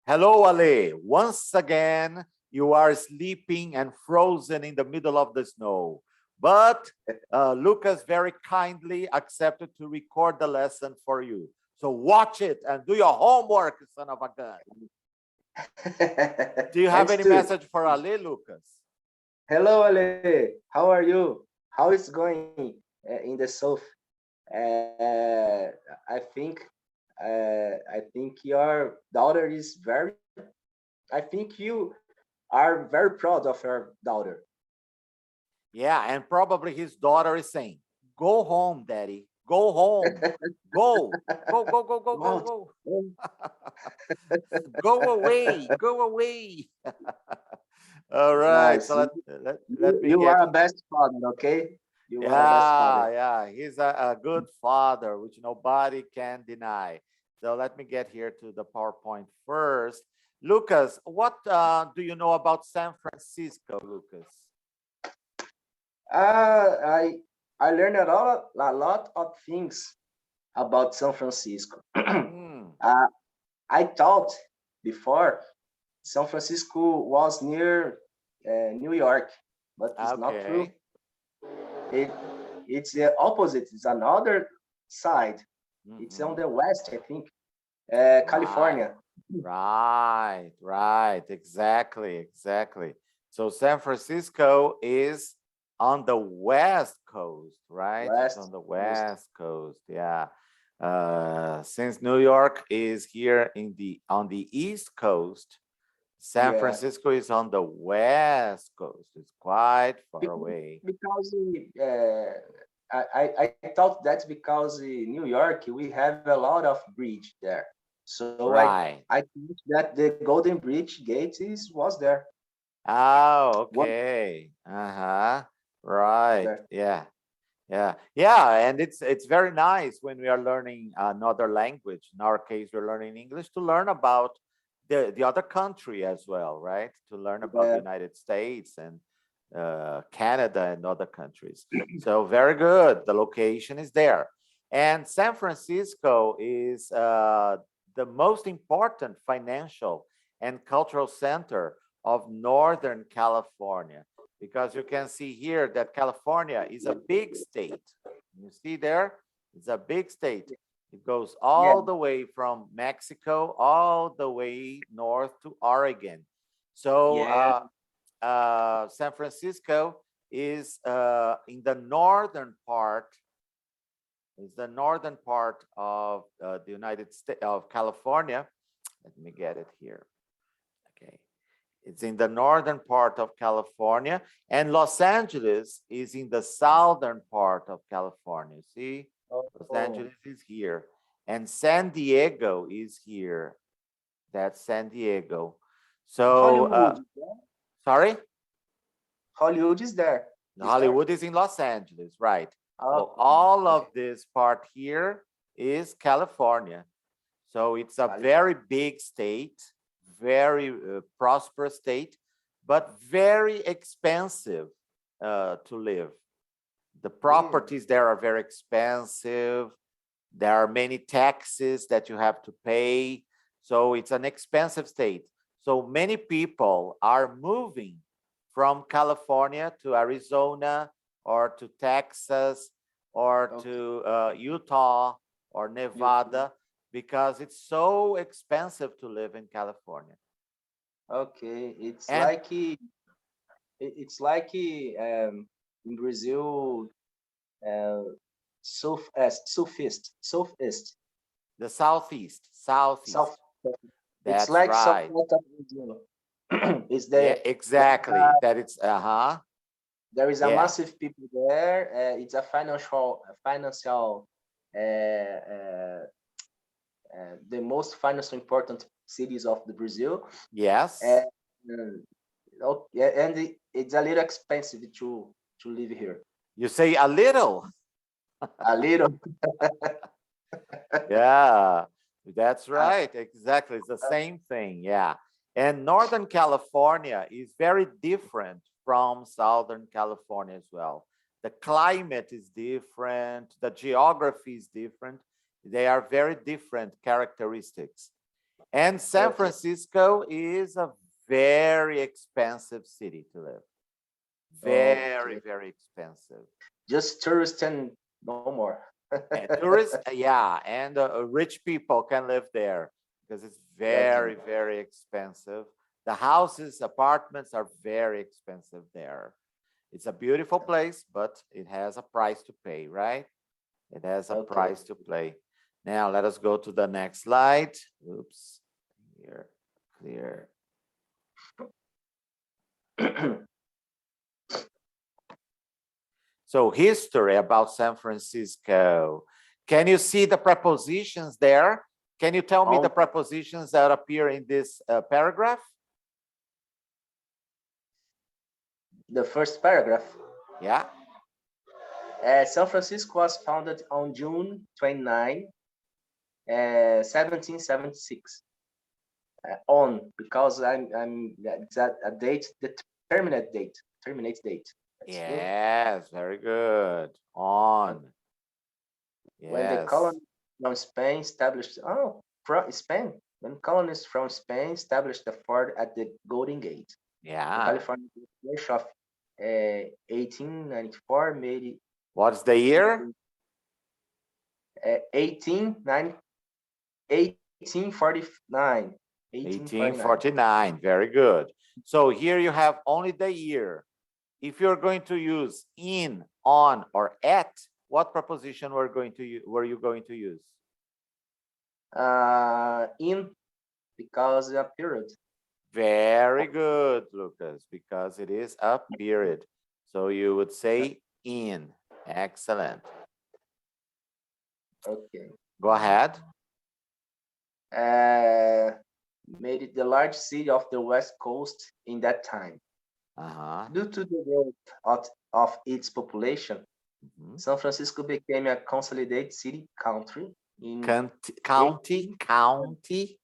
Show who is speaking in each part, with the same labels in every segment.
Speaker 1: Hello, Ale. Once again, you are sleeping and frozen in the middle of the snow. But Lucas very kindly accepted to record the lesson for you. So watch it and do your homework, son of a gun. Do you have any message for Ale, Lucas?
Speaker 2: Hello, Ale. How are you? How is going in the south? Uh, I think I think your daughter is very. I think you are very proud of your daughter.
Speaker 1: Yeah, and probably his daughter is saying, "Go home, daddy. Go home. Go, go, go, go, go, go,
Speaker 2: Wow.
Speaker 1: go. Go away. Go away." All right.
Speaker 2: Nice.
Speaker 1: So let me
Speaker 2: You
Speaker 1: get.
Speaker 2: are a best father, okay? You are a best
Speaker 1: Yeah,
Speaker 2: father.
Speaker 1: yeah. He's a good father, which nobody can deny. So let me get here to the PowerPoint first. Lucas, what do you know about San Francisco, Lucas?
Speaker 2: Uh, I I learned a lot of things about San Francisco.
Speaker 1: Mm,
Speaker 2: I thought before San Francisco was near New York, but it's not true.
Speaker 1: okay.
Speaker 2: It it's the opposite. It's another side. It's on
Speaker 1: Mhm.
Speaker 2: the west, I think.
Speaker 1: Right.
Speaker 2: California.
Speaker 1: Right, right, exactly, exactly. So San Francisco is on the west coast, right? It's on
Speaker 2: West
Speaker 1: the
Speaker 2: Coast.
Speaker 1: west coast, yeah. Since New York is here on the east coast, San
Speaker 2: Yeah.
Speaker 1: Francisco is on the west coast. It's quite far away.
Speaker 2: Because I thought that's because New York we have a lot of bridge there. So
Speaker 1: Right.
Speaker 2: I think that the Golden Bridge Gate is was there.
Speaker 1: Oh,
Speaker 2: Was
Speaker 1: okay. Uh-huh. Right.
Speaker 2: there.
Speaker 1: Yeah. Yeah, yeah, and it's very nice when we are learning another language. In our case, we're learning English to learn about the other country as well, right? To learn about the
Speaker 2: Yeah.
Speaker 1: United States and Canada and other countries. So very good. The location is there, and San Francisco is the most important financial and cultural center of Northern California, because you can see here that California is a big state. You see there, it's a big state. It goes
Speaker 2: Yeah.
Speaker 1: all the way from Mexico all the way north to Oregon. So
Speaker 2: Yeah.
Speaker 1: San Francisco is in the northern part. Is the northern part of the United States of California. Let me get it here. Okay. It's in the northern part of California, and Los Angeles is in the southern part of California. See, Los
Speaker 2: Oh,
Speaker 1: Angeles is here, and San Diego is here. That's San Diego. So,
Speaker 2: Hollywood.
Speaker 1: sorry,
Speaker 2: Hollywood is there. Is there?
Speaker 1: Hollywood is in Los Angeles, right? So
Speaker 2: Okay.
Speaker 1: all
Speaker 2: Okay.
Speaker 1: of this part here is California. So it's a
Speaker 2: Cali-
Speaker 1: very big state, very prosperous state, but very expensive to live. The
Speaker 2: Yeah.
Speaker 1: properties there are very expensive. There are many taxes that you have to pay. So it's an expensive state. So many people are moving from California to Arizona or to Texas or
Speaker 2: Okay.
Speaker 1: to Utah or
Speaker 2: You
Speaker 1: Nevada because it's so expensive to live in California.
Speaker 2: okay? It's
Speaker 1: And
Speaker 2: like in Brazil, uh, southeast,
Speaker 1: the Southeast, Southeast.
Speaker 2: south. It's
Speaker 1: That's
Speaker 2: like
Speaker 1: right.
Speaker 2: southwest of Brazil. Is
Speaker 1: Yeah,
Speaker 2: the
Speaker 1: exactly. That it's, uh-huh.
Speaker 2: there is a
Speaker 1: Yeah.
Speaker 2: massive people there. It's a financial, uh, uh, the most financial important cities of the Brazil.
Speaker 1: Yes.
Speaker 2: And okay, and it's a little expensive to live here.
Speaker 1: You say a little.
Speaker 2: A little.
Speaker 1: Yeah, that's right. Exactly. It's the same thing. Yeah. And Northern California is very different from Southern California as well. The climate is different, the geography is different. They are very different characteristics. And San
Speaker 2: Okay.
Speaker 1: Francisco is a very expensive city to live. Very,
Speaker 2: Okay.
Speaker 1: very expensive.
Speaker 2: Just tourists and no more.
Speaker 1: And tourists, yeah, and rich people can live there because it's
Speaker 2: Okay.
Speaker 1: very, very expensive. The houses, apartments are very expensive there. It's a beautiful place, but it has a price to pay, right? It has a
Speaker 2: Okay.
Speaker 1: price to pay. Now let us go to the next slide. Oops, here, clear. So history about San Francisco. Can you see the prepositions there? Can you tell me the
Speaker 2: On
Speaker 1: prepositions that appear in this paragraph?
Speaker 2: the first paragraph,
Speaker 1: Yeah.
Speaker 2: San Francisco was founded on June 29, 1776. On because I'm that's a date, terminate date. That's good.
Speaker 1: Yes, very good. On.
Speaker 2: When the
Speaker 1: Yes.
Speaker 2: colony from Spain established, from Spain, when colonists from Spain established the fort at the Golden Gate, the
Speaker 1: Yeah.
Speaker 2: California British of 1894 made it
Speaker 1: What's the year?
Speaker 2: 1849. 1849.
Speaker 1: 1849. Very good. So here you have only the year. If you're going to use in, on, or at, what preposition were you going to use?
Speaker 2: In because a period.
Speaker 1: Very good, Lucas, because it is a period. So you would say in. Excellent.
Speaker 2: Okay.
Speaker 1: Go ahead.
Speaker 2: Made it the largest city of the West Coast in that time.
Speaker 1: Uh-huh.
Speaker 2: Due to the growth of its population,
Speaker 1: Mhm.
Speaker 2: San Francisco became a consolidated city country in
Speaker 1: County, county, county,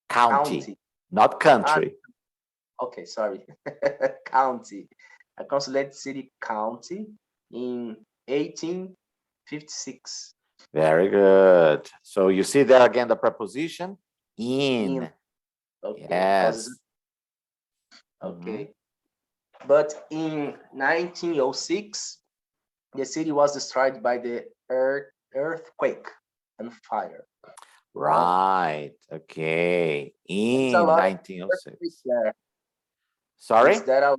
Speaker 2: county.
Speaker 1: not
Speaker 2: Ah,
Speaker 1: country.
Speaker 2: okay, sorry. County. A consolidated city county in 1856.
Speaker 1: Very good. So you see there again the preposition in.
Speaker 2: In okay, because
Speaker 1: Yes. Mhm.
Speaker 2: okay. But in 1906, the city was destroyed by the earthquake and fire. Wow,
Speaker 1: Right. Okay.
Speaker 2: that's a
Speaker 1: In
Speaker 2: lot of earthquake
Speaker 1: 1906.
Speaker 2: there.
Speaker 1: Sorry?
Speaker 2: Is that a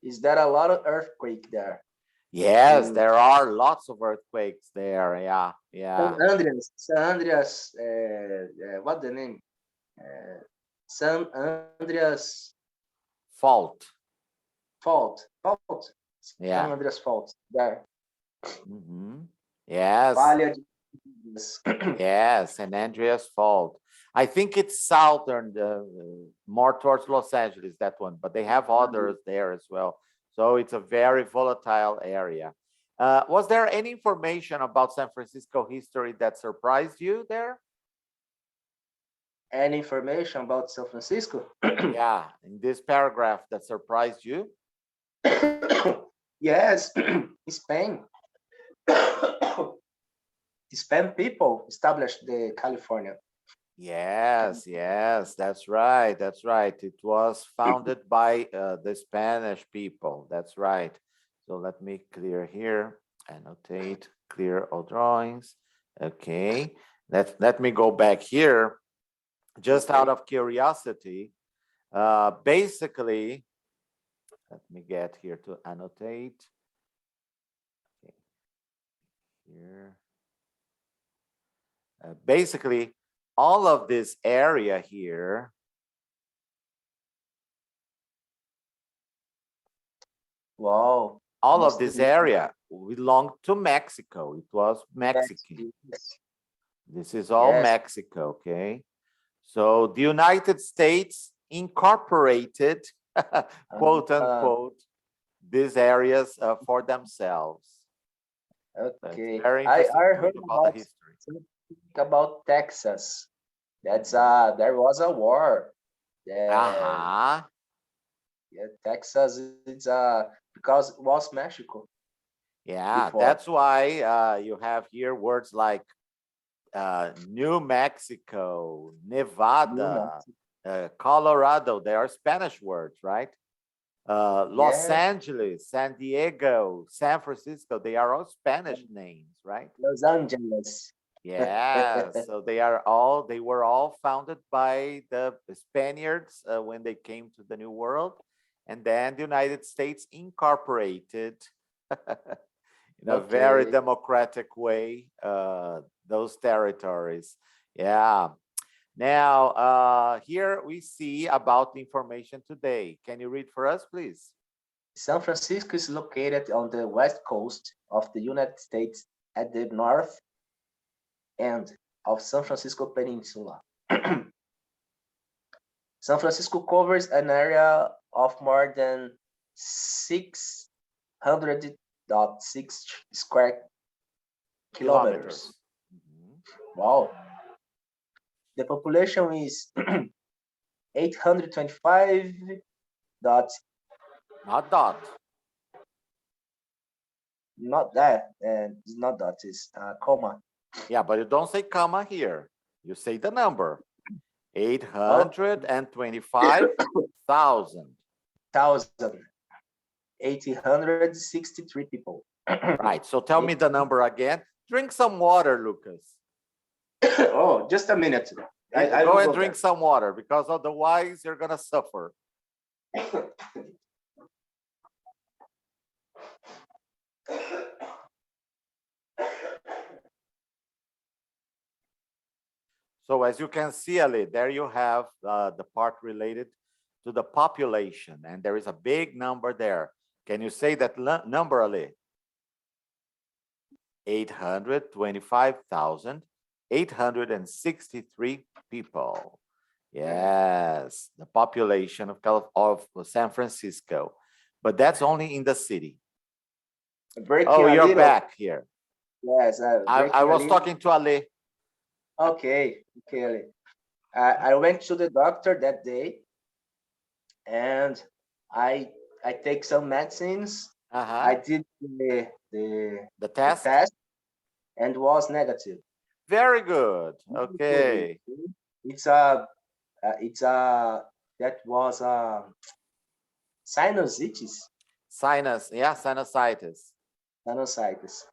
Speaker 2: is that a lot of earthquake there?
Speaker 1: Yes,
Speaker 2: In
Speaker 1: there are lots of earthquakes there. Yeah.
Speaker 2: San
Speaker 1: Yeah.
Speaker 2: Andreas, what the name? Uh, San Andreas
Speaker 1: Fault.
Speaker 2: fault. San
Speaker 1: Yeah.
Speaker 2: Andreas fault there.
Speaker 1: Mhm. Yes.
Speaker 2: Vale de
Speaker 1: Yes, San Andreas Fault. I think it's southern, more towards Los Angeles, that one, but they have others there as well. So it's a very volatile area. Was there any information about San Francisco history that surprised you there?
Speaker 2: Any information about San Francisco?
Speaker 1: Yeah, in this paragraph that surprised you?
Speaker 2: Yes, Spain. Spain people established the California.
Speaker 1: Yes, yes, that's right. That's right. It was founded by the Spanish people. That's right. So let me clear here, annotate, clear all drawings. Okay. Let me go back here. Just out
Speaker 2: Okay.
Speaker 1: of curiosity, basically, let me get here to annotate. Okay, here. Basically, all of this area here,
Speaker 2: Wow. I
Speaker 1: all of
Speaker 2: must
Speaker 1: this
Speaker 2: admit
Speaker 1: area belonged to Mexico. It was
Speaker 2: that.
Speaker 1: Mexican.
Speaker 2: Yes.
Speaker 1: This is all
Speaker 2: Yes.
Speaker 1: Mexico, okay? So the United States incorporated, quote
Speaker 2: Uh,
Speaker 1: unquote, these areas for themselves. That's
Speaker 2: okay.
Speaker 1: very
Speaker 2: I
Speaker 1: interesting to
Speaker 2: heard
Speaker 1: read about the history.
Speaker 2: something about Texas. That's
Speaker 1: Mhm.
Speaker 2: there was a war. Uh,
Speaker 1: Uh-huh.
Speaker 2: yeah, Texas is because it was Mexico
Speaker 1: Yeah,
Speaker 2: before.
Speaker 1: that's why you have here words like New Mexico,
Speaker 2: New
Speaker 1: Nevada,
Speaker 2: Mexico.
Speaker 1: Colorado. They are Spanish words, right? Los
Speaker 2: Yeah,
Speaker 1: Angeles, San Diego, San Francisco. They are all Spanish names, right?
Speaker 2: Los Angeles.
Speaker 1: Yeah, so they were all founded by the Spaniards when they came to the New World, and then the United States incorporated in a very
Speaker 2: Okay.
Speaker 1: democratic way those territories. Yeah. Now, here we see about the information today. Can you read for us, please?
Speaker 2: San Francisco is located on the west coast of the United States at the north end of San Francisco Peninsula. San Francisco covers an area of more than 600.6 square kilometers.
Speaker 1: Kilometers. Mhm.
Speaker 2: Wow. The population is 825 dot,
Speaker 1: Not dot.
Speaker 2: not that, and it's not dot, it's comma.
Speaker 1: Yeah, but you don't say comma here. You say the number.
Speaker 2: Oh,
Speaker 1: 825,000.
Speaker 2: 1,863 people.
Speaker 1: Right. So tell me the number again. Drink some water, Lucas.
Speaker 2: Oh, just a minute. I
Speaker 1: Go
Speaker 2: will
Speaker 1: and
Speaker 2: go
Speaker 1: drink
Speaker 2: there.
Speaker 1: some water because otherwise you're going to suffer. So as you can see, Ali, there you have the part related to the population, and there is a big number there. Can you say that number, Ali? 825,863 people. Yes, the population of San Francisco. But that's only in the city.
Speaker 2: Breaking
Speaker 1: Oh,
Speaker 2: a
Speaker 1: you're
Speaker 2: little.
Speaker 1: back here.
Speaker 2: Yes,
Speaker 1: I
Speaker 2: breaking a
Speaker 1: was
Speaker 2: little.
Speaker 1: talking to Ali.
Speaker 2: Okay, okay. I went to the doctor that day, and I I take some medicines. I
Speaker 1: Uh-huh.
Speaker 2: did the
Speaker 1: The
Speaker 2: the
Speaker 1: test?
Speaker 2: test and was negative.
Speaker 1: Very good. Okay.
Speaker 2: It's a it's a that was a sinusitis,
Speaker 1: Sinus, yeah, sinusitis.
Speaker 2: sinusitis,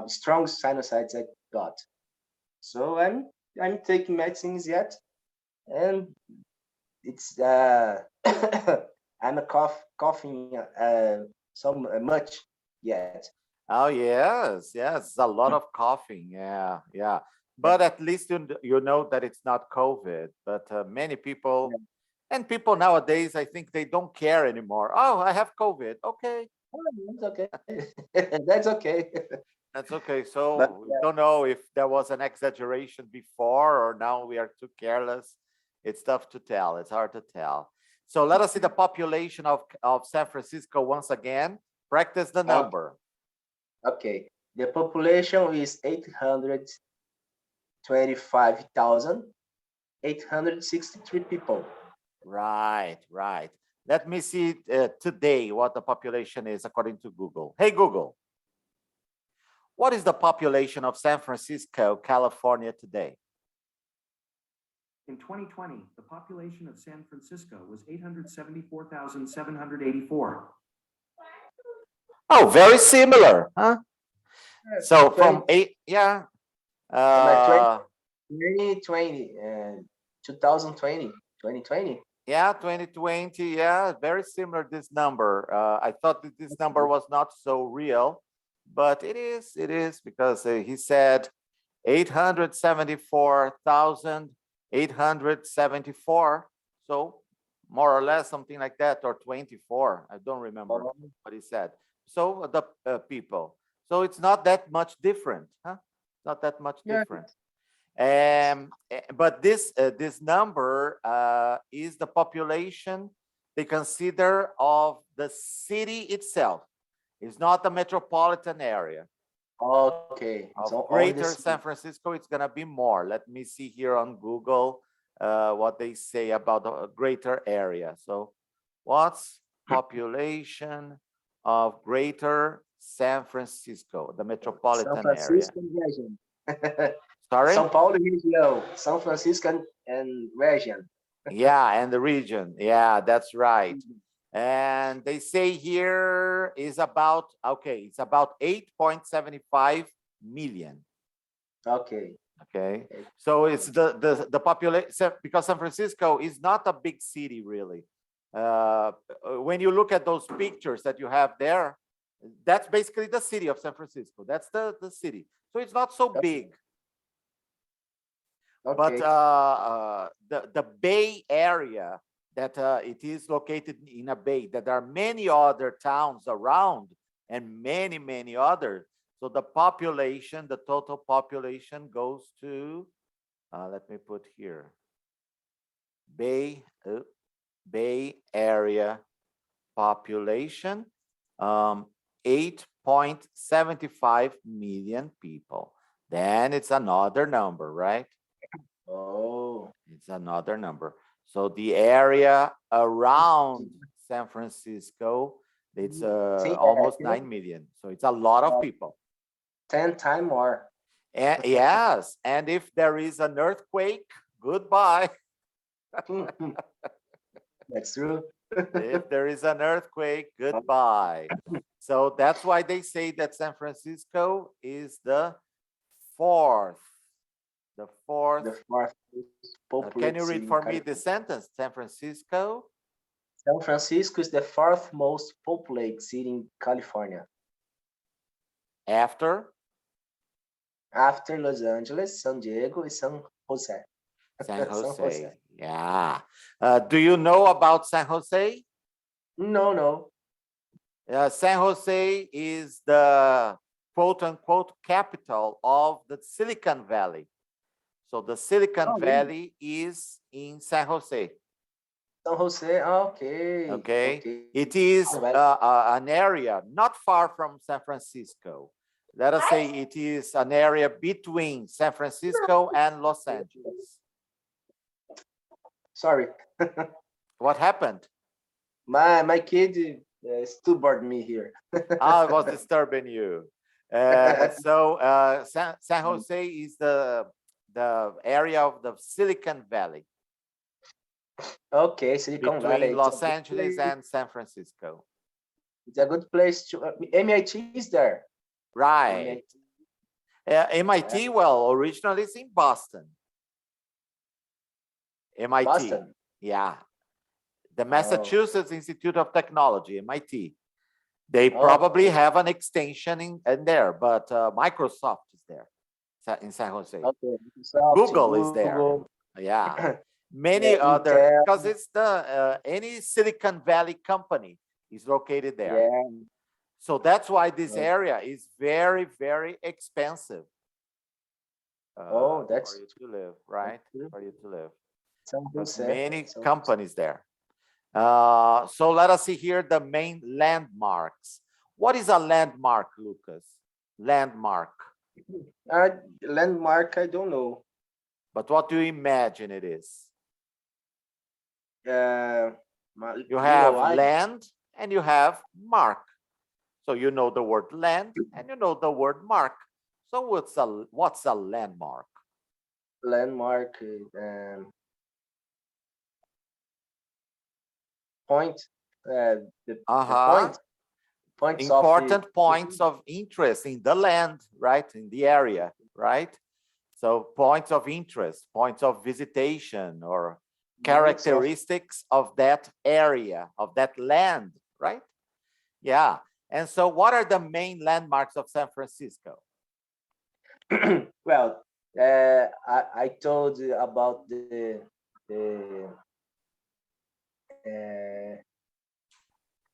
Speaker 2: strong sinusitis I got. So I'm taking medicines yet, and it's I'm a coughing so much yet.
Speaker 1: Oh, yes, yes, a lot of coughing. Yeah, yeah. But at least you know that it's not COVID. But many people,
Speaker 2: Yeah.
Speaker 1: and people nowadays, I think they don't care anymore. Oh, I have COVID. Okay,
Speaker 2: Oh, that's okay. That's okay.
Speaker 1: that's okay.
Speaker 2: But
Speaker 1: So we don't know if there was an exaggeration before or now we are too careless. It's tough to tell. It's hard to tell. So let us see the population of San Francisco once again. Practice the
Speaker 2: uh,
Speaker 1: number.
Speaker 2: okay, the population is 825,863 people.
Speaker 1: Right, right. Let me see today what the population is according to Google. Hey, Google, what is the population of San Francisco, California today?
Speaker 3: In 2020, the population of San Francisco was 874,784.
Speaker 1: Oh, very similar, huh? So
Speaker 2: 20,
Speaker 1: from eight, yeah,
Speaker 2: my 20,
Speaker 1: uh,
Speaker 2: 2020 and 2020, 2020.
Speaker 1: yeah, 2020, yeah, very similar this number. I thought that this number was not so real, but it is because he said 874,874. So more or less something like that, or 24. I don't remember what he said. So the people. So it's not that much different, huh? Not that much
Speaker 2: Yeah.
Speaker 1: different. But this number is the population they consider of the city itself. It's not the metropolitan area.
Speaker 2: Okay, it's
Speaker 1: Of
Speaker 2: only
Speaker 1: greater San Francisco, it's gonna be more. Let me see here on Google what they say about the greater area. So what's population of greater San Francisco, the
Speaker 2: San
Speaker 1: metropolitan area?
Speaker 2: Francisco region.
Speaker 1: Sorry?
Speaker 2: São Paulo região, São Francisco and region.
Speaker 1: Yeah, and the region. Yeah, that's right. And they say here is about, okay, it's about 8.75 million.
Speaker 2: Okay.
Speaker 1: Okay, so it's the population, because San Francisco is not a big city really. When you look at those pictures that you have there, that's basically the city of San Francisco. That's the city. So it's not so big. But the Bay Area, that it is located in a bay, that there are many other towns around and many others. So the population, the total population goes to, let me put here, Bay Area population, 8.75 million people. Then it's another number, right?
Speaker 2: Oh.
Speaker 1: It's another number. So the area around San Francisco, it's almost 9 million. So it's a lot of people.
Speaker 2: 10 times more.
Speaker 1: And yes, and if there is an earthquake, goodbye.
Speaker 2: That's true.
Speaker 1: If there is an earthquake, goodbye. So that's why they say that San Francisco is the fourth. The fourth. Can you read for me the sentence? San Francisco?
Speaker 2: San Francisco is the fourth most populated city in California.
Speaker 1: After?
Speaker 2: After Los Angeles, San Diego, and San Jose.
Speaker 1: San Jose. Yeah. Do you know about San Jose?
Speaker 2: No.
Speaker 1: San Jose is the quote unquote capital of the Silicon Valley. So the Silicon Valley is in San Jose.
Speaker 2: San Jose, okay.
Speaker 1: Okay. It is an area not far from San Francisco. Let us say it is an area between San Francisco and Los Angeles.
Speaker 2: Sorry.
Speaker 1: What happened?
Speaker 2: My kid stubborned me here.
Speaker 1: I was disturbing you. So San Jose is the area of the Silicon Valley.
Speaker 2: Okay, Silicon Valley.
Speaker 1: Between Los Angeles and San Francisco.
Speaker 2: It's a good place to. MIT is there.
Speaker 1: Right. MIT, well, originally it's in Boston. MIT.
Speaker 2: Boston.
Speaker 1: Yeah. The Massachusetts Institute of Technology, MIT. They probably have an extension in there, but Microsoft is there in San Jose.
Speaker 2: Okay.
Speaker 1: Google is there. Yeah. Many other, because it's the any Silicon Valley company is located there.
Speaker 2: Yeah.
Speaker 1: So that's why this area is very expensive.
Speaker 2: That's
Speaker 1: for you to live, right? For you to live.
Speaker 2: There's
Speaker 1: many companies there. So let us see here the main landmarks. What is a landmark, Lucas? Landmark.
Speaker 2: Landmark, I don't know.
Speaker 1: But what do you imagine it is? You
Speaker 2: You
Speaker 1: have
Speaker 2: know,
Speaker 1: land and you have mark. So you know the word land and you know the word mark. So what's a landmark?
Speaker 2: Landmark, point. The points
Speaker 1: important
Speaker 2: of
Speaker 1: points of interest in the land, right? In the area, right? So points of interest, points of visitation, or characteristics of that area, of that land, right? Yeah. And so what are the main landmarks of San Francisco?
Speaker 2: Well, I told you about the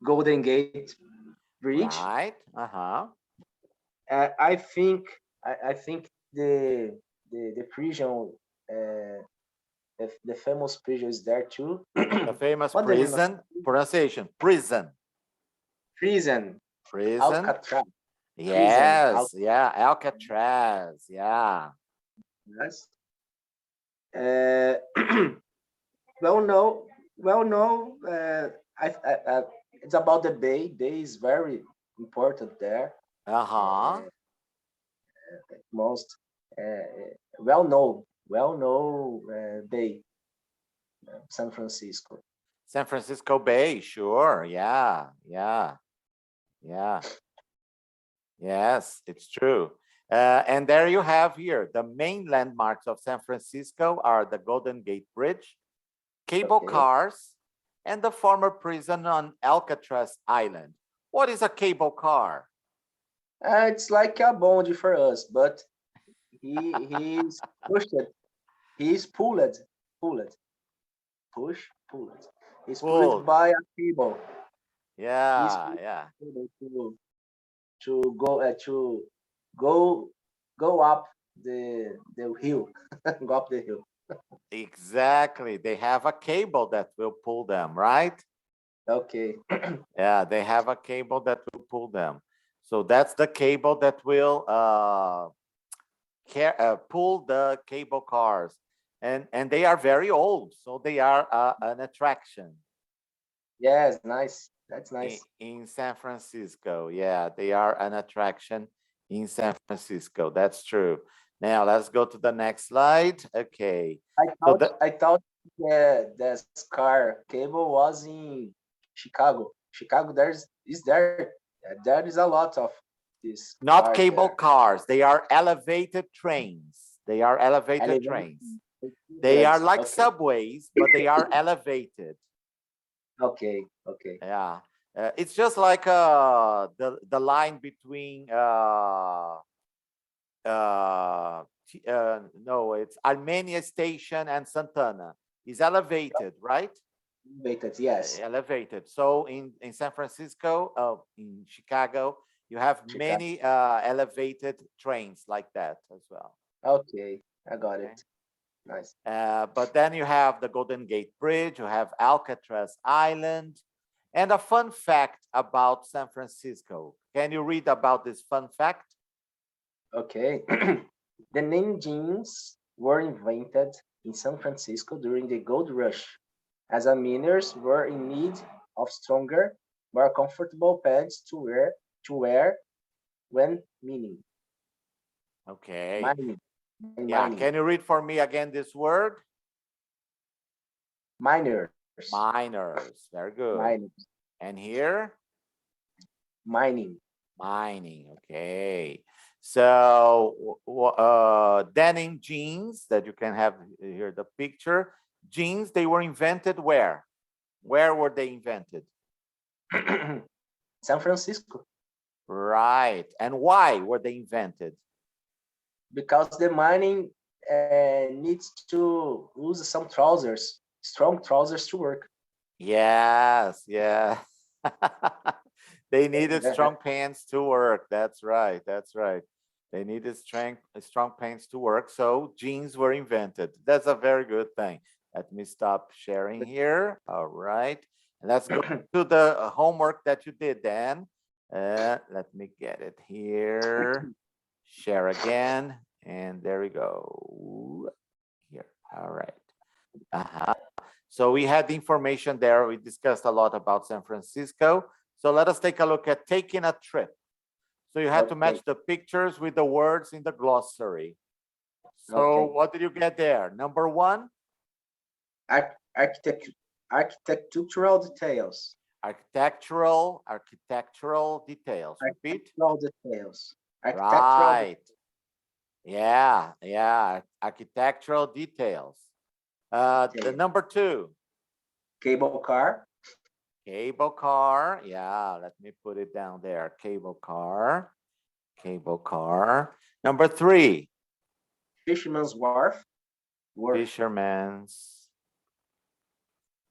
Speaker 2: Golden Gate Bridge.
Speaker 1: Right.
Speaker 2: I think the prison, the famous prison is there too.
Speaker 1: The famous prison, pronunciation, prison.
Speaker 2: Prison. Alcatraz.
Speaker 1: Yes, yeah, Alcatraz, yeah.
Speaker 2: Yes. Well, no. It's about the bay. Bay is very important there.
Speaker 1: Uh-huh.
Speaker 2: Most. well-known bay, San Francisco.
Speaker 1: San Francisco Bay, sure. Yeah, yeah, yeah. Yes, it's true. And there you have here, the main landmarks of San Francisco are the Golden Gate Bridge, cable
Speaker 2: Okay.
Speaker 1: cars, and the former prison on Alcatraz Island. What is a cable car?
Speaker 2: It's like a bond for us, but he's pushed. He's pulled, pulled. He's pulled
Speaker 1: Pulled.
Speaker 2: by a cable. He's
Speaker 1: Yeah,
Speaker 2: pulled
Speaker 1: yeah.
Speaker 2: to go go go up the hill, go up the hill.
Speaker 1: Exactly. They have a cable that will pull them, right?
Speaker 2: Okay.
Speaker 1: Yeah, they have a cable that will pull them. So that's the cable that will pull the cable cars. And they are very old, so they are an attraction
Speaker 2: Yes, nice. That's nice.
Speaker 1: in San Francisco. Yeah, they are an attraction in San Francisco. That's true. Now let's go to the next slide. Okay.
Speaker 2: I
Speaker 1: So
Speaker 2: thought I thought the car cable was in Chicago. Chicago, there is a lot of these
Speaker 1: not
Speaker 2: cars
Speaker 1: cable
Speaker 2: there.
Speaker 1: cars, they are elevated trains. They are elevated
Speaker 2: Elevated.
Speaker 1: trains. They are like
Speaker 2: Okay.
Speaker 1: subways, but they are elevated.
Speaker 2: Okay. Okay.
Speaker 1: Yeah. It's just like the line between no, it's Armenia Station and Santana is elevated, right?
Speaker 2: Elevated. Yes.
Speaker 1: Elevated. So in San Francisco, in Chicago, you have
Speaker 2: Chicago.
Speaker 1: many elevated trains like that as well.
Speaker 2: Okay. I got
Speaker 1: Okay.
Speaker 2: it. Nice.
Speaker 1: But then you have the Golden Gate Bridge, you have Alcatraz Island, and a fun fact about San Francisco. Can you read about this fun fact?
Speaker 2: Okay. The name jeans were invented in San Francisco during the gold rush, as miners were in need of stronger, more comfortable pants to wear when mining.
Speaker 1: Okay.
Speaker 2: Mining.
Speaker 1: Yeah,
Speaker 2: Mining.
Speaker 1: can you read for me again this word?
Speaker 2: Miners.
Speaker 1: Miners. Very good.
Speaker 2: Miners.
Speaker 1: And here?
Speaker 2: Mining.
Speaker 1: Mining. Okay. So denim jeans that you can have here the picture. Jeans, they were invented where? Where were they invented?
Speaker 2: San Francisco.
Speaker 1: Right. And why were they invented?
Speaker 2: Because the mining needs to use some trousers, strong trousers to work.
Speaker 1: Yes, yeah. They needed strong pants to work. That's right. That's right. They needed strong pants to work. So jeans were invented. That's a very good thing. Let me stop sharing here. All right. And let's go to the homework that you did, Dan. Let me get it here. Share again. And there we go. Here. All right. So we had the information there. We discussed a lot about San Francisco. So let us take a look at taking a trip. So you had to match the pictures with the words in the glossary. So
Speaker 2: Okay.
Speaker 1: what did you get there? Number one?
Speaker 2: Architectural details.
Speaker 1: Architectural details. Repeat.
Speaker 2: Architectural details.
Speaker 1: Right. Yeah. Architectural details. The number two.
Speaker 2: Cable car.
Speaker 1: Cable car. Yeah, let me put it down there. Cable car. Cable car. Number three.
Speaker 2: Fisherman's Wharf.
Speaker 1: Fisherman's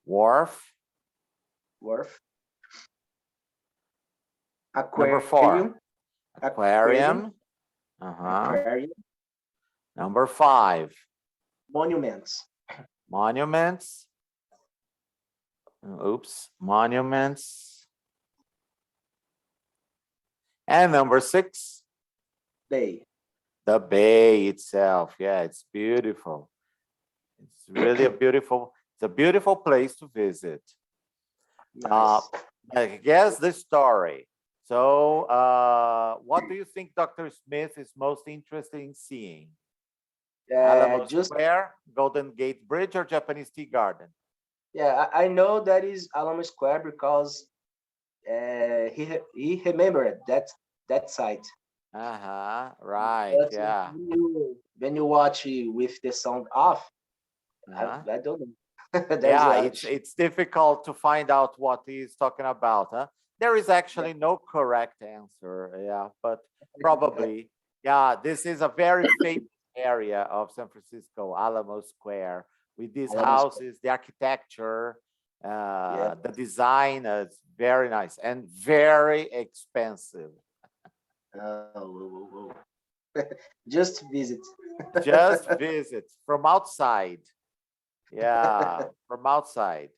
Speaker 1: Wharf.
Speaker 2: Wharf.
Speaker 1: Number four. Aquarium.
Speaker 2: Aquarium.
Speaker 1: Number five.
Speaker 2: Monuments.
Speaker 1: Monuments. Oops. Monuments. And number six.
Speaker 2: Bay.
Speaker 1: The bay itself. Yeah, it's beautiful. It's really it's a beautiful place to visit.
Speaker 2: Nice.
Speaker 1: I guess the story. So what do you think Dr. Smith is most interested in seeing? Alamo
Speaker 2: Just
Speaker 1: Square, Golden Gate Bridge, or Japanese Tea Garden?
Speaker 2: yeah, I know that is Alamo Square because he remembered that site.
Speaker 1: Right,
Speaker 2: But
Speaker 1: yeah.
Speaker 2: when you watch it with the sound off,
Speaker 1: Uh-huh.
Speaker 2: I don't know. There's
Speaker 1: Yeah,
Speaker 2: a
Speaker 1: it's difficult to find out what he's talking about, huh? There is actually no correct answer, yeah, but probably, yeah, this is a very famous area of San Francisco, Alamo Square, with these
Speaker 2: Alamo Square.
Speaker 1: houses, the architecture,
Speaker 2: Yeah.
Speaker 1: the design is very nice and very expensive.
Speaker 2: Whoa, whoa, whoa. Just visit.
Speaker 1: Just visit from outside. Yeah, from outside.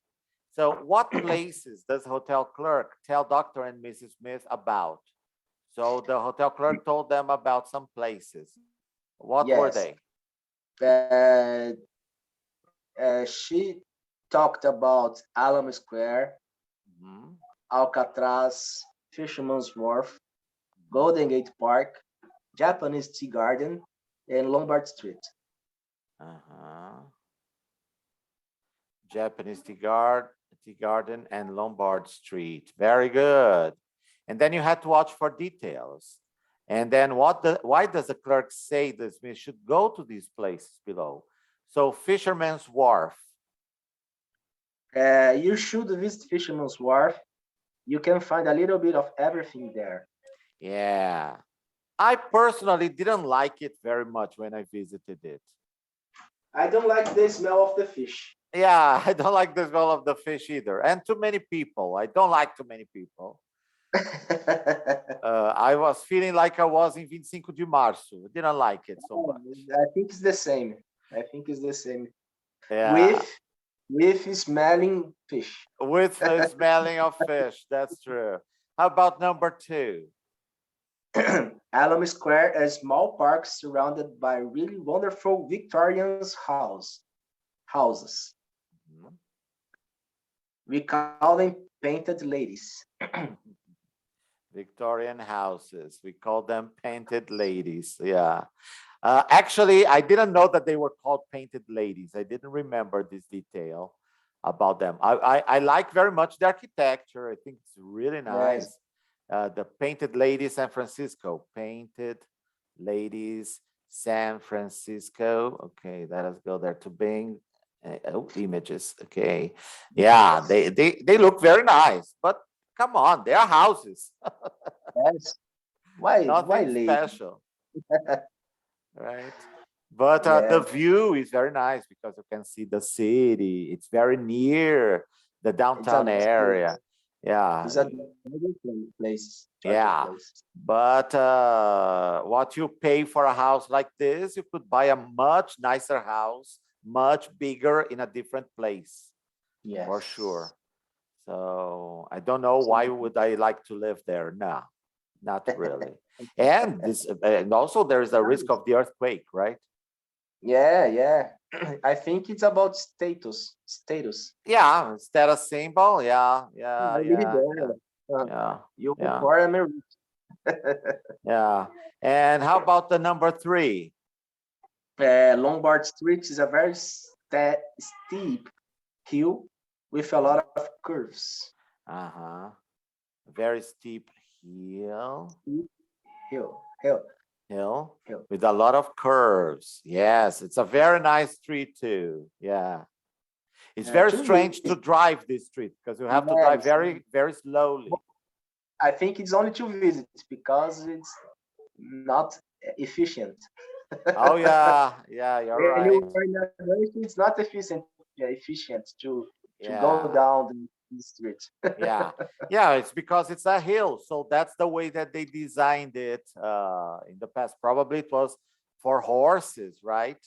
Speaker 1: So what places does hotel clerk tell Dr. and Mrs. Smith about? So the hotel clerk told them about some places. What were
Speaker 2: Yes.
Speaker 1: they?
Speaker 2: Uh, she talked about Alamo Square,
Speaker 1: Mhm,
Speaker 2: Alcatraz, Fisherman's Wharf,
Speaker 1: mhm.
Speaker 2: Golden Gate Park, Japanese Tea Garden, and Lombard Street.
Speaker 1: Uh-huh. Japanese Tea Garden and Lombard Street. Very good. And then you had to watch for details. And then why does the clerk say this? We should go to these places below. So Fisherman's Wharf.
Speaker 2: You should visit Fisherman's Wharf. You can find a little bit of everything there.
Speaker 1: Yeah. I personally didn't like it very much when I visited it.
Speaker 2: I don't like the smell of the fish.
Speaker 1: Yeah, I don't like the smell of the fish either. And too many people. I don't like too many people. I was feeling like I was in 25 de Março. I didn't like it so much.
Speaker 2: I think it's the same. I think it's the same.
Speaker 1: Yeah,
Speaker 2: With smelling fish.
Speaker 1: with the smelling of fish. That's true. How about number two?
Speaker 2: Alamo Square, a small park surrounded by really wonderful Victorian houses.
Speaker 1: Mhm.
Speaker 2: We call them painted ladies.
Speaker 1: Victorian houses. We call them painted ladies. Yeah. Actually, I didn't know that they were called painted ladies. I didn't remember this detail about them. I like very much the architecture. I think it's really
Speaker 2: Yes,
Speaker 1: nice. The Painted Ladies San Francisco. Painted Ladies San Francisco. Okay, let us go there to Bing. Oh, images. Okay. Yeah,
Speaker 2: yes,
Speaker 1: they look very nice, but come on, they are houses.
Speaker 2: yes. Why
Speaker 1: Nothing
Speaker 2: lady?
Speaker 1: special, right? But the
Speaker 2: Yeah,
Speaker 1: view is very nice because you can see the city. It's very near the
Speaker 2: it's a
Speaker 1: downtown
Speaker 2: nice place.
Speaker 1: area. Yeah,
Speaker 2: It's a place, attractive
Speaker 1: yeah.
Speaker 2: place.
Speaker 1: But what you pay for a house like this, you could buy a much nicer house, much bigger in a different place, for sure.
Speaker 2: Yes.
Speaker 1: So I don't know why
Speaker 2: So,
Speaker 1: would I like to live there. No, not really. And this, and also there is a risk of the earthquake, right?
Speaker 2: yeah, yeah. I think it's about status. Status.
Speaker 1: Yeah, instead of symbol. Yeah,
Speaker 2: I
Speaker 1: yeah,
Speaker 2: live
Speaker 1: yeah, yeah,
Speaker 2: there.
Speaker 1: yeah,
Speaker 2: You
Speaker 1: yeah,
Speaker 2: for America.
Speaker 1: yeah. And how about the number three?
Speaker 2: Lombard Street is a very steep hill with a lot of curves.
Speaker 1: Uh-huh. Very steep hill,
Speaker 2: Steep hill,
Speaker 1: hill
Speaker 2: hill.
Speaker 1: with a lot of curves. Yes, it's a very nice street too. Yeah. It's very
Speaker 2: To me,
Speaker 1: strange to drive this street because you have to drive
Speaker 2: yes,
Speaker 1: very, very slowly.
Speaker 2: I think it's only to visit because it's not efficient.
Speaker 1: Oh yeah, yeah, you're
Speaker 2: When
Speaker 1: right.
Speaker 2: you are in a race, it's not efficient. Yeah, efficient to go
Speaker 1: Yeah,
Speaker 2: down the street.
Speaker 1: yeah, yeah. It's because it's a hill, so that's the way that they designed it in the past. Probably it was for horses, right?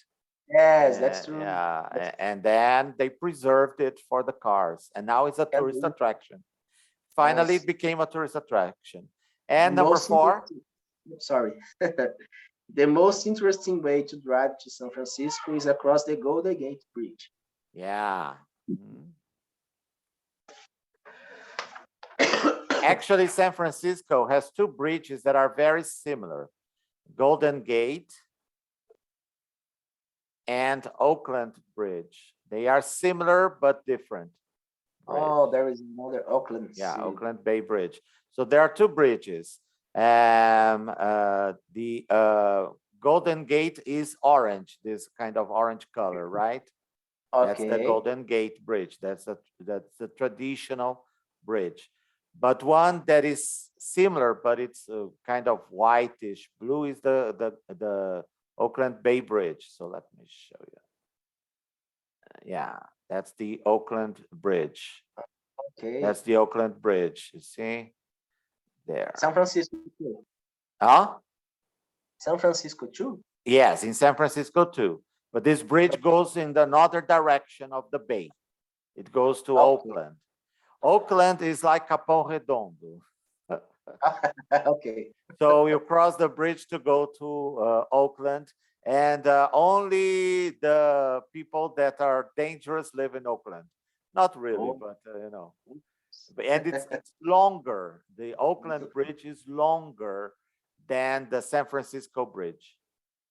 Speaker 2: Yes, that's true.
Speaker 1: Yeah,
Speaker 2: That's
Speaker 1: and then they preserved it for the cars, and now it's a tourist
Speaker 2: true.
Speaker 1: attraction. Finally, it
Speaker 2: Yes.
Speaker 1: became a tourist attraction.
Speaker 2: The
Speaker 1: And number
Speaker 2: most
Speaker 1: four,
Speaker 2: interesting, sorry. The most interesting way to drive to San Francisco is across the Golden Gate Bridge.
Speaker 1: yeah. Mhm. Actually, San Francisco has two bridges that are very similar. Golden Gate and Oakland Bridge. They are similar but different.
Speaker 2: Oh, there is another Auckland
Speaker 1: Yeah,
Speaker 2: City.
Speaker 1: Oakland Bay Bridge. So there are two bridges. The Golden Gate is orange, this kind of orange color, right? That's the
Speaker 2: Okay.
Speaker 1: Golden Gate Bridge. That's the traditional bridge. But one that is similar, but it's kind of whitish blue is the Oakland Bay Bridge. So let me show you. Yeah, that's the Oakland Bridge.
Speaker 2: Okay.
Speaker 1: That's the Oakland Bridge. You see there.
Speaker 2: San Francisco too.
Speaker 1: Huh?
Speaker 2: San Francisco too.
Speaker 1: Yes, in San Francisco too. But this bridge goes in the other direction of the bay. It goes to
Speaker 2: Okay.
Speaker 1: Oakland. Oakland is like Capão Redondo.
Speaker 2: Okay.
Speaker 1: So you cross the bridge to go to Oakland, and only the people that are dangerous live in Oakland. Not really,
Speaker 2: Oh.
Speaker 1: but you know. And it's longer. The Oakland Bridge is longer than the San Francisco Bridge.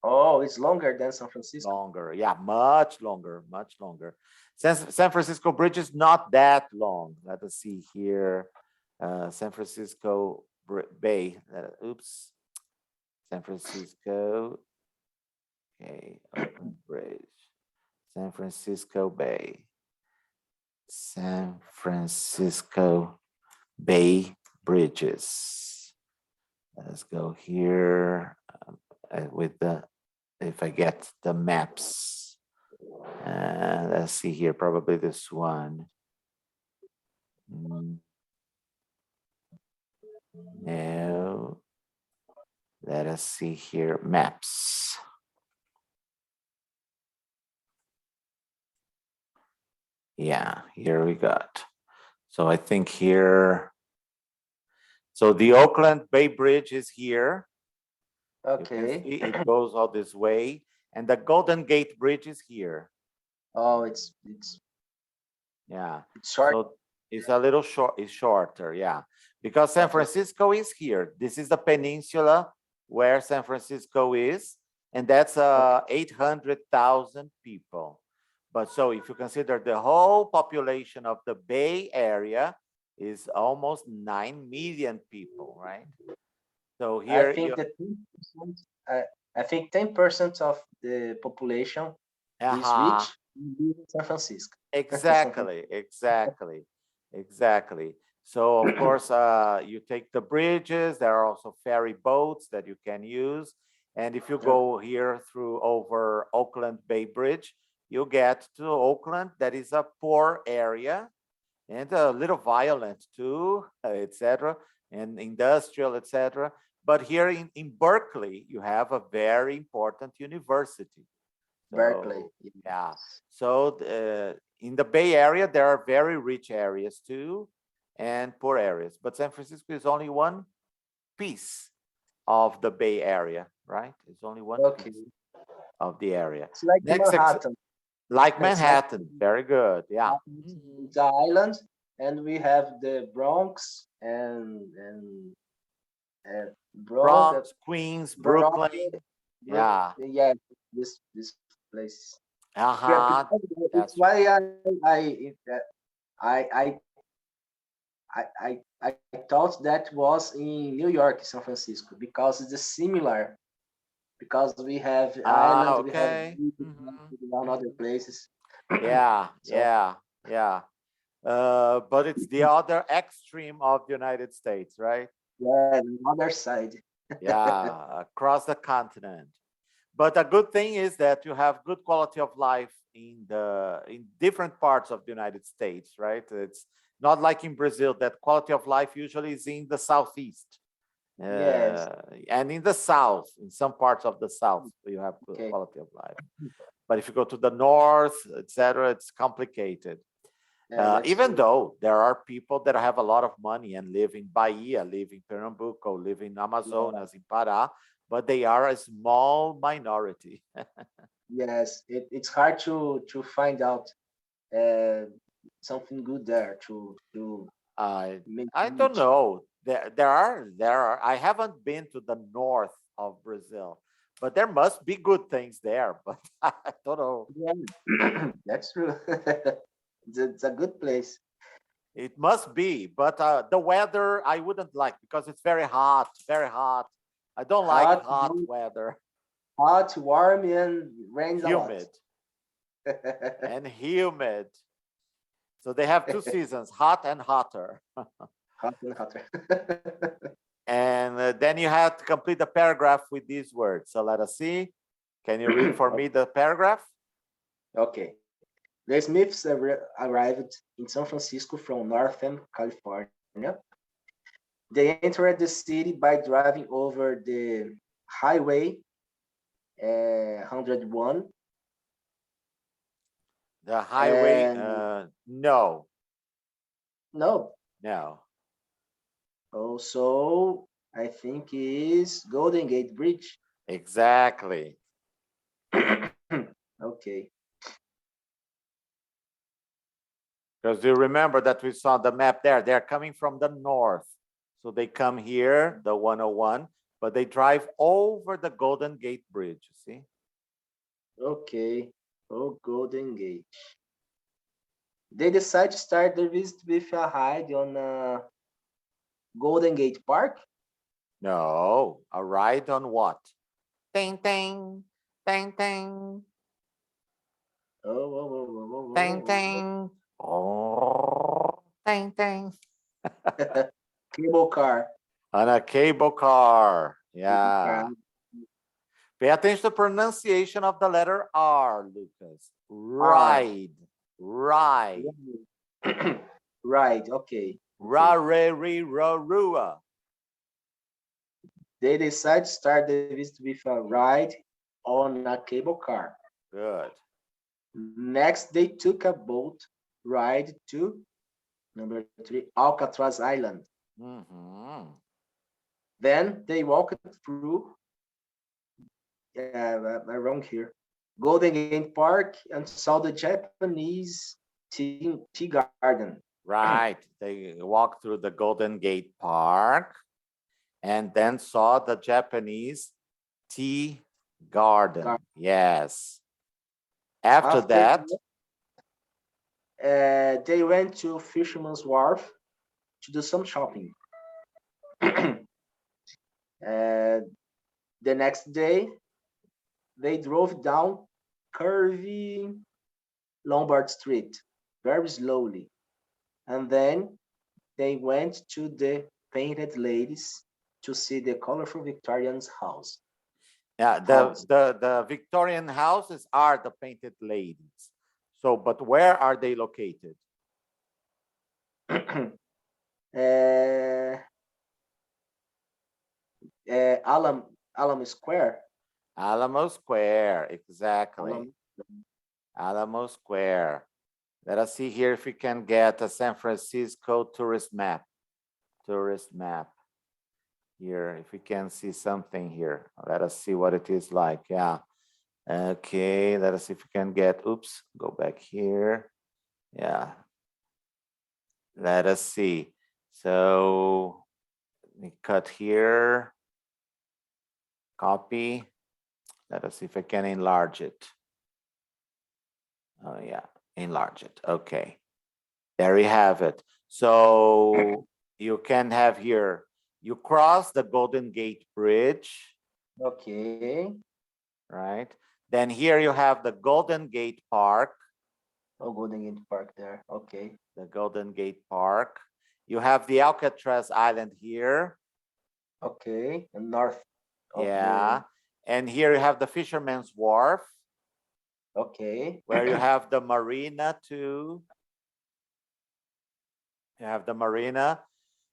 Speaker 2: Oh, it's longer than San Francisco.
Speaker 1: Longer, yeah, much longer, much longer. San Francisco Bridge is not that long. Let us see here. San Francisco Bay. Oops. San Francisco. Okay, Oakland Bridge. San Francisco Bay. San Francisco Bay Bridges. Let's go here with the, if I get the maps. Let's see here, probably this one. No. Let us see here, maps. Yeah, here we got. So I think here, so the Oakland Bay Bridge is here. You can
Speaker 2: Okay.
Speaker 1: see it goes all this way, and the Golden Gate Bridge is here.
Speaker 2: Oh, it's
Speaker 1: Yeah.
Speaker 2: short.
Speaker 1: So it's a little short, it's shorter, yeah. Because San Francisco is here. This is the peninsula where San Francisco is, and that's 800,000 people. But so if you consider the whole population of the Bay Area is almost 9 million people, right? So here
Speaker 2: I think that 10%, I think 10% of the population is rich in San Francisco.
Speaker 1: Exactly, exactly, exactly. So of course, you take the bridges. There are also ferry boats that you can use. And if you go here through over Oakland Bay Bridge, you get to Oakland. That is a poor area and a little violent too, etc., and industrial, etc. But here in Berkeley, you have a very important university.
Speaker 2: Berkeley.
Speaker 1: So, yeah. So in the Bay Area, there are very rich areas too, and poor areas. But San Francisco is only one piece of the Bay Area, right? It's only one piece of the area.
Speaker 2: It's like
Speaker 1: Next,
Speaker 2: Manhattan.
Speaker 1: like Manhattan. Very good. Yeah.
Speaker 2: It's an island, and we have the Bronx and
Speaker 1: Bronx, Queens, Brooklyn. Yeah.
Speaker 2: Yeah, this place.
Speaker 1: Uh-huh.
Speaker 2: That's why I I thought that was in New York, San Francisco, because it's similar. Because we have island, we have
Speaker 1: Okay.
Speaker 2: on other places.
Speaker 1: Yeah,
Speaker 2: So-
Speaker 1: yeah. But it's the other extreme of the United States, right?
Speaker 2: Yeah, the other side.
Speaker 1: Yeah, across the continent. But a good thing is that you have good quality of life in different parts of the United States, right? It's not like in Brazil that quality of life usually is in the southeast.
Speaker 2: Yes.
Speaker 1: And in the south, in some parts of the south, you have good quality of life. But if you go to the north, etc., it's complicated. Even though there are people that have a lot of money and live in Bahia, live in Pernambuco, live in Amazonas, in Pará, but they are a small minority.
Speaker 2: Yes, it's hard to find out something good there to
Speaker 1: I don't know. There are. I haven't been to the north of Brazil, but there must be good things there, but I don't know.
Speaker 2: Yeah, that's true. It's a good place.
Speaker 1: It must be, but the weather I wouldn't like because it's very hot, very hot. I don't like
Speaker 2: Hot,
Speaker 1: hot weather.
Speaker 2: hot, warm, and rains a lot.
Speaker 1: Humid and humid. So they have two seasons, hot and hotter.
Speaker 2: Hot and hotter.
Speaker 1: And then you have to complete the paragraph with these words. So let us see. Can you read for me the paragraph?
Speaker 2: Okay. The Smiths arrived in San Francisco from Northern California. They entered the city by driving over the highway 101.
Speaker 1: The highway,
Speaker 2: And
Speaker 1: no,
Speaker 2: no,
Speaker 1: no.
Speaker 2: also I think is Golden Gate Bridge.
Speaker 1: Exactly.
Speaker 2: Okay.
Speaker 1: Because you remember that we saw the map there. They're coming from the north. So they come here, the 101, but they drive over the Golden Gate Bridge, you see?
Speaker 2: Okay. Oh, Golden Gate. They decide to start their visit with a ride on Golden Gate Park.
Speaker 1: No, a ride on what? Ting, ting, ting, ting, ting, ting. Oh, ting, ting.
Speaker 2: Cable car.
Speaker 1: On a cable car.
Speaker 2: Cable car.
Speaker 1: Yeah. Pay attention to the pronunciation of the letter R, Lucas. Ride. Ride.
Speaker 2: Right, okay.
Speaker 1: Ra, re, re, ra, rua.
Speaker 2: They decide to start the visit with a ride on a cable car.
Speaker 1: Good.
Speaker 2: Next, they took a boat ride to number 3, Alcatraz Island.
Speaker 1: Mm-hmm.
Speaker 2: Then they walked through, wrong here, Golden Gate Park and saw the Japanese tea garden.
Speaker 1: Right. They walked through the Golden Gate Park and then saw the Japanese tea garden. Yes. After that,
Speaker 2: they went to Fisherman's Wharf to do some shopping. The next day, they drove down curvy Lombard Street very slowly. And then they went to the Painted Ladies to see the colorful Victorian's house.
Speaker 1: yeah, the Victorian houses are the Painted Ladies. So, but where are they located?
Speaker 2: Alamo Square.
Speaker 1: Alamo Square, exactly.
Speaker 2: Alamo.
Speaker 1: Alamo Square. Let us see here if we can get a San Francisco tourist map. Tourist map here, if we can see something here. Let us see what it is like. Yeah. Okay, let us see if we can get, oops, go back here. Yeah. Let us see. So let me cut here, copy. Let us see if I can enlarge it. Oh yeah, enlarge it. Okay, there we have it. So you can have here, you cross the Golden Gate Bridge.
Speaker 2: Okay.
Speaker 1: Right. Then here you have the Golden Gate Park.
Speaker 2: Oh, Golden Gate Park there. Okay.
Speaker 1: The Golden Gate Park. You have the Alcatraz Island here.
Speaker 2: Okay. And north.
Speaker 1: Yeah. And here you have the Fisherman's Wharf.
Speaker 2: Okay.
Speaker 1: Where you have the marina too. You have the marina.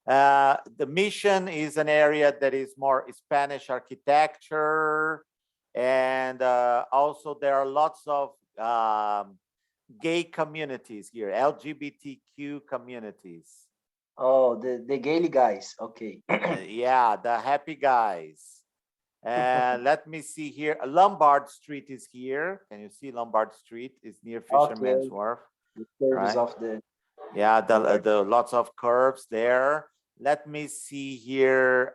Speaker 1: The Mission is an area that is more Spanish architecture. And also there are lots of gay communities here, LGBTQ communities.
Speaker 2: Oh, the Gaily guys. Okay.
Speaker 1: Yeah, the happy guys. And let me see here. Lombard Street is here. Can you see Lombard Street is near Fisherman's Wharf?
Speaker 2: The curves
Speaker 1: right?
Speaker 2: of the.
Speaker 1: Yeah, the lots of curves there. Let me see here.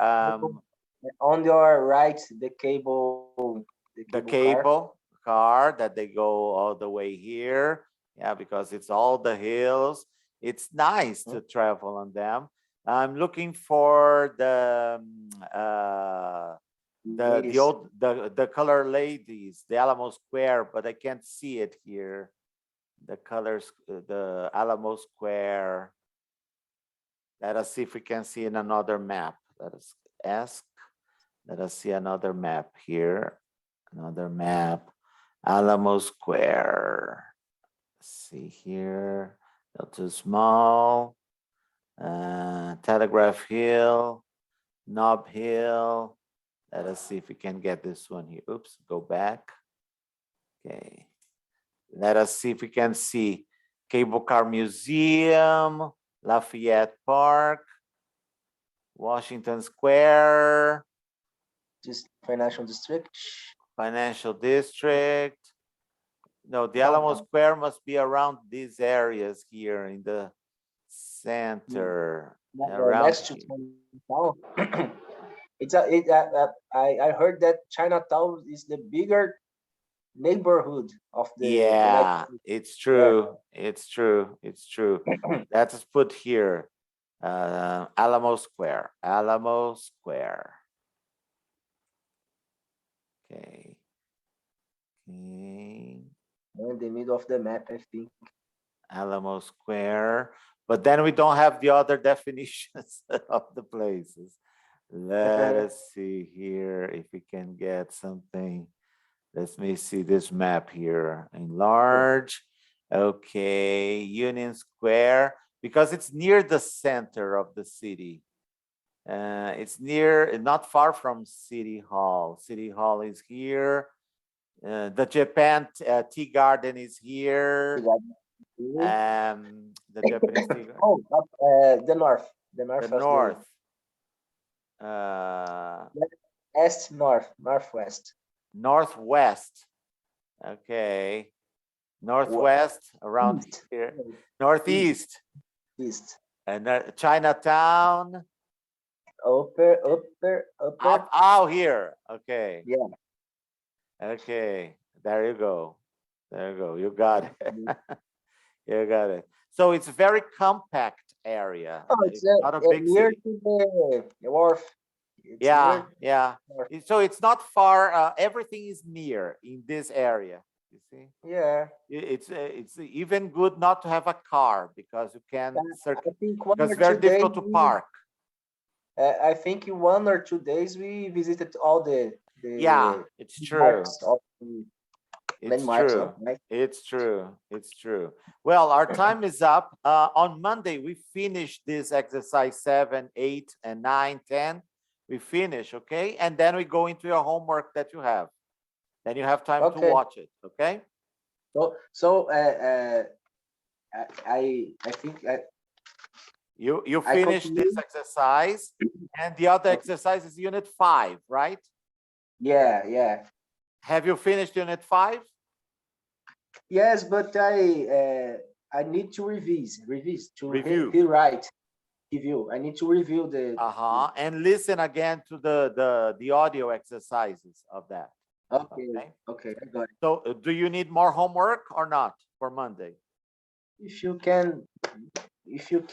Speaker 2: On your right, the cable
Speaker 1: The
Speaker 2: car.
Speaker 1: cable car that they go all the way here. Yeah, because it's all the hills. It's nice to travel on them. I'm looking for
Speaker 2: Ladies.
Speaker 1: the color ladies, the Alamo Square, but I can't see it here. The colors, the Alamo Square. Let us see if we can see in another map. Let us ask. Let us see another map here. Another map. Alamo Square. Let's see here. Not too small. Telegraph Hill. Nob Hill. Let us see if we can get this one here. Oops, go back. Okay. Let us see if we can see Cable Car Museum, Lafayette Park, Washington Square,
Speaker 2: Just financial district.
Speaker 1: Financial District. No, the Alamo
Speaker 2: Downtown.
Speaker 1: Square must be around these areas here in the center. Around
Speaker 2: Next to
Speaker 1: here.
Speaker 2: Chinatown. I heard that Chinatown is the bigger neighborhood of the
Speaker 1: Yeah,
Speaker 2: United States.
Speaker 1: it's true. It's true. It's true. Let's put here Alamo Square. Alamo Square. Okay. Okay.
Speaker 2: In the middle of the map, I think.
Speaker 1: Alamo Square. But then we don't have the other definitions of the places. Let us see here if we can get something. Let me see this map here. Enlarge. Okay, Union Square, because it's near the center of the city. It's near, not far from City Hall. City Hall is here. The Japan Tea Garden is here. The Japanese Tea Garden.
Speaker 2: Oh, the north. The north.
Speaker 1: The north.
Speaker 2: East, northwest.
Speaker 1: Northwest. Okay. Northwest around
Speaker 2: East.
Speaker 1: here. Northeast.
Speaker 2: East.
Speaker 1: And Chinatown.
Speaker 2: Upper.
Speaker 1: Up out here. Okay.
Speaker 2: Yeah.
Speaker 1: Okay. There you go. There you go. You got it. You got it. So it's a very compact area.
Speaker 2: Oh, it's
Speaker 1: not a big
Speaker 2: near
Speaker 1: city.
Speaker 2: to the wharf. It's
Speaker 1: Yeah,
Speaker 2: near
Speaker 1: yeah.
Speaker 2: Wharf.
Speaker 1: So it's not far. Everything is near in this area. You see,
Speaker 2: Yeah.
Speaker 1: it's even good not to have a car because you can
Speaker 2: I think one
Speaker 1: because
Speaker 2: or
Speaker 1: it's very
Speaker 2: 2 days.
Speaker 1: difficult to park.
Speaker 2: I think in 1 or 2 days we visited all the
Speaker 1: Yeah, it's true.
Speaker 2: marks of the
Speaker 1: It's
Speaker 2: landmarks,
Speaker 1: true.
Speaker 2: right?
Speaker 1: It's true. It's true. Well, our time is up. On Monday, we finish this exercise 7, 8, and 9, 10. We finish, okay? And then we go into your homework that you have. Then you have time to
Speaker 2: Okay.
Speaker 1: watch it, okay?
Speaker 2: So I think
Speaker 1: You
Speaker 2: I
Speaker 1: finish this
Speaker 2: conclude.
Speaker 1: exercise, and the other exercise is unit 5, right?
Speaker 2: Yeah.
Speaker 1: Have you finished unit 5?
Speaker 2: Yes, but I need to review. Rewrite, review. I need to review the.
Speaker 1: And listen again to the audio exercises of that.
Speaker 2: Okay, I got it.
Speaker 1: So do you need more homework or not for Monday?
Speaker 2: If you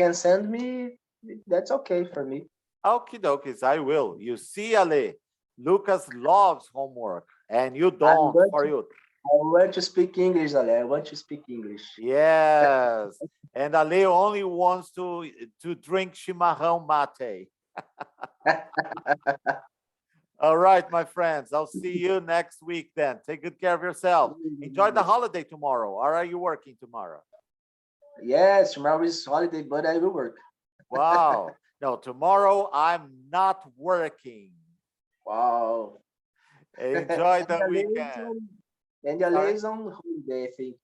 Speaker 2: can send me, that's okay for me.
Speaker 1: Okie dokies, I will. You see, Ale, Lucas loves homework and you don't for you.
Speaker 2: I want to speak English, Ale. I want to speak English.
Speaker 1: Yes. And Ale only wants to drink chimarrão mate. All right, my friends. I'll see you next week then. Take good care of yourself. Enjoy the holiday tomorrow. Or are you working tomorrow?
Speaker 2: Yes, tomorrow is holiday, but I will work.
Speaker 1: Wow. No, tomorrow I'm not working.
Speaker 2: Wow.
Speaker 1: Enjoy the weekend.
Speaker 2: And Ale is on holiday, I think.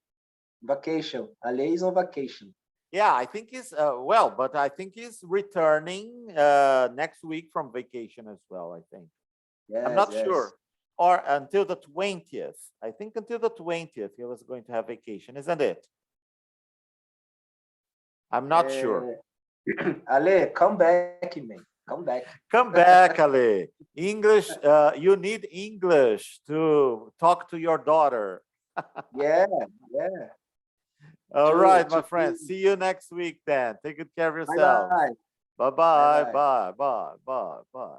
Speaker 2: Vacation. Ale is on vacation.
Speaker 1: Yeah, I think he's but I think he's returning next week from vacation as well, I think.
Speaker 2: Yes,
Speaker 1: I'm not
Speaker 2: yes.
Speaker 1: sure. Or until the 20th. I think until the 20th he was going to have vacation, isn't it? I'm not sure.
Speaker 2: Ale, come back, man. Come back.
Speaker 1: Come back, Ale. English, you need English to talk to your daughter.
Speaker 2: Yeah, yeah.
Speaker 1: All right, my
Speaker 2: To
Speaker 1: friend. See you next week then. Take good care of
Speaker 2: bye
Speaker 1: yourselves.
Speaker 2: bye. Bye
Speaker 1: Bye-bye.
Speaker 2: bye.
Speaker 1: Bye. Bye. Bye. Bye.